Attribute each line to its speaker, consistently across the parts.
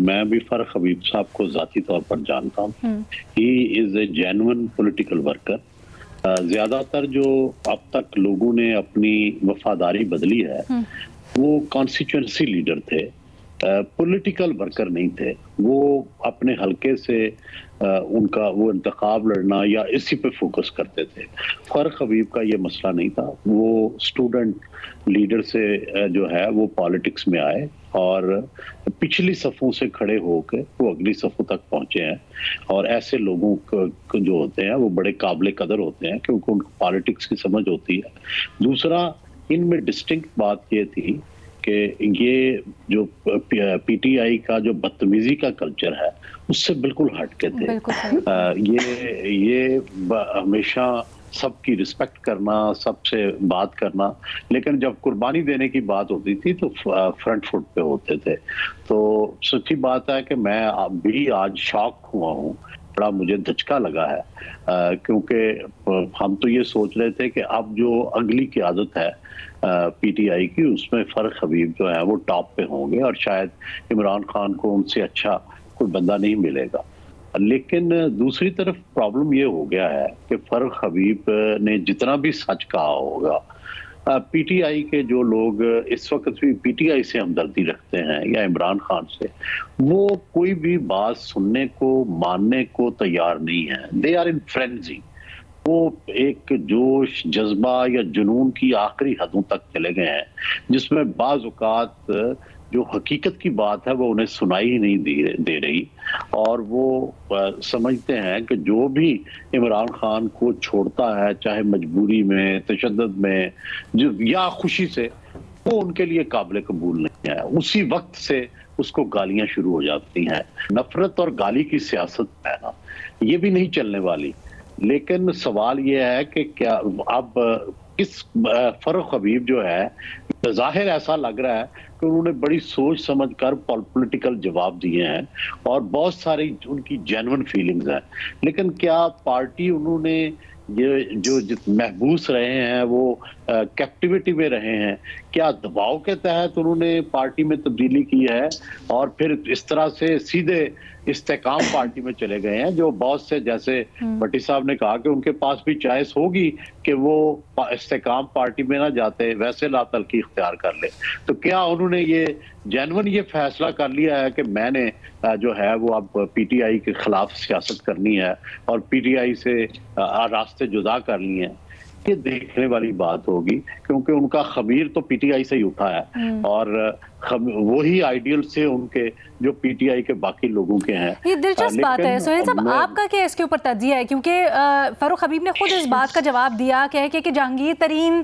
Speaker 1: मैं भी फरख हबीब साहब को ज़ाती तौर पर जानता हूँ। He is a genuine political worker. ज़्यादातर जो अब तक लोगों ने अपनी वफादारी बदली है वो कॉन्स्टिट्यूंसी लीडर थे, पॉलिटिकल वर्कर नहीं थे। वो अपने हलके से उनका वो इंतखाब लड़ना या इसी पे फोकस करते थे। फरख हबीब का ये मसला नहीं था। वो स्टूडेंट लीडर से जो है वो पॉलिटिक्स में आए और पिछली सफ़ों से खड़े होकर वो अगली सफ़ों तक पहुंचे हैं। और ऐसे लोगों को जो होते हैं वो बड़े काबिल कदर होते हैं क्योंकि उनको पॉलिटिक्स की समझ होती है। दूसरा, इनमें डिस्टिंक्ट बात ये थी कि ये जो पीटीआई का जो बदतमीजी का कल्चर है उससे बिल्कुल हटके थे। ये हमेशा सबकी रिस्पेक्ट करना, सबसे बात करना, लेकिन जब कुर्बानी देने की बात होती थी तो फ्रंट फुट पे होते थे। तो सच्ची बात है कि मैं भी आज शॉक हुआ हूँ, बड़ा मुझे धचका लगा है, क्योंकि हम तो ये सोच रहे थे कि अब जो अगली क़यादत है पीटीआई की उसमें फरख हबीब जो है वो टॉप पे होंगे और शायद इमरान खान को उनसे अच्छा कोई बंदा नहीं मिलेगा। लेकिन दूसरी तरफ प्रॉब्लम ये हो गया है कि फरख हबीब ने जितना भी सच कहा होगा, पीटीआई के जो लोग इस वक्त भी पीटीआई से हमदर्दी रखते हैं या इमरान खान से, वो कोई भी बात सुनने को मानने को तैयार नहीं है। They are in frenzy. वो एक जोश, जज्बा या जुनून की आखिरी हदों तक चले गए हैं जिसमें बाज़ औक़ात जो हकीकत की बात है वो उन्हें सुनाई ही नहीं दे रही। और वो समझते हैं कि जो भी इमरान खान को छोड़ता है, चाहे मजबूरी में, तशद्दुद में या खुशी से, वो उनके लिए काबिल कबूल नहीं है। उसी वक्त से उसको गालियां शुरू हो जाती हैं। नफरत और गाली की सियासत है ना, ये भी नहीं चलने वाली। लेकिन सवाल ये है कि क्या अब किस फरख हबीब जो है, ज़ाहिर ऐसा लग रहा है कि उन्होंने बड़ी सोच समझकर पॉलिटिकल जवाब दिए हैं और बहुत सारी उनकी जेन्युइन फीलिंग्स हैं। लेकिन क्या पार्टी उन्होंने ये जो महबूस रहे हैं वो कैप्टिविटी में रहे हैं, क्या दबाव के तहत उन्होंने पार्टी में तब्दीली की है और फिर इस तरह से सीधे इस्तेकाम पार्टी में चले गए हैं? जो बहुत से, जैसे भट्टी साहब ने कहा कि उनके पास भी चॉइस होगी कि वो इस्तेकाम पार्टी में ना जाते, वैसे लातलकी इख्तियार कर ले। तो क्या उन्होंने ये जेन्युइन ये फैसला कर लिया है कि मैंने जो है वो अब पीटीआई के खिलाफ सियासत करनी है और पीटीआई से रास्ते जुदा कर लिए हैं? ये देखने वाली बात होगी, क्योंकि उनका खमीर तो पीटीआई से ही उठा है और वही आइडियल से उनके जो पीटीआई के बाकी लोगों के हैं।
Speaker 2: ये दिलचस्प बात है सोहेल साहब, आपका क्या इसके ऊपर तज्जिया है? क्योंकि फरूख हबीब ने खुद इस बात का जवाब दिया कि जहांगीर तरीन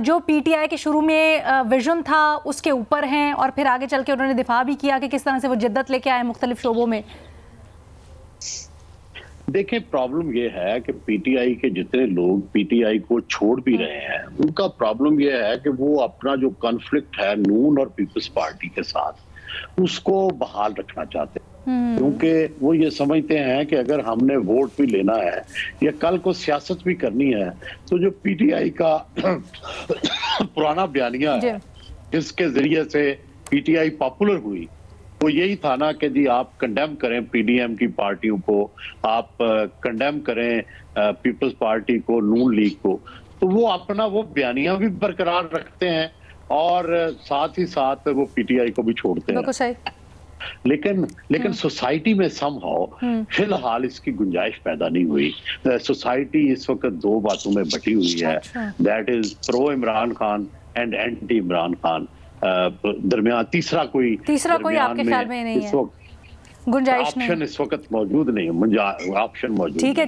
Speaker 2: जो पीटीआई के शुरू में विजन था उसके ऊपर हैं और फिर आगे चल के उन्होंने दिफा भी किया कि किस तरह से वो जिद्दत लेके आए मुख्तलिफ शोबों में।
Speaker 1: देखिए, प्रॉब्लम ये है कि पीटीआई के जितने लोग पीटीआई को छोड़ भी रहे हैं, उनका प्रॉब्लम ये है कि वो अपना जो कॉन्फ्लिक्ट है नून और पीपल्स पार्टी के साथ उसको बहाल रखना चाहते हैं। क्योंकि वो ये समझते हैं कि अगर हमने वोट भी लेना है या कल को सियासत भी करनी है तो जो पीटीआई का पुराना बयानिया है जिसके जरिए से पीटीआई पॉपुलर हुई, वो यही था ना कि जी आप कंडेम करें पीडीएम की पार्टियों को, आप कंडेम करें पीपल्स पार्टी को, नून लीग को। तो वो अपना वो बयानिया भी बरकरार रखते हैं और साथ ही साथ वो पीटीआई को भी छोड़ते हैं। लेकिन सोसाइटी में समहाउ फिलहाल इसकी गुंजाइश पैदा नहीं हुई। सोसाइटी इस वक्त दो बातों में बटी हुई है, that is pro Imran Khan and anti Imran Khan. दरमियान तीसरा कोई
Speaker 2: आपके ख्याल में नहीं है? गुंजाइश नहीं,
Speaker 1: ऑप्शन इस वक्त मौजूद नहीं है, ऑप्शन मौजूद है।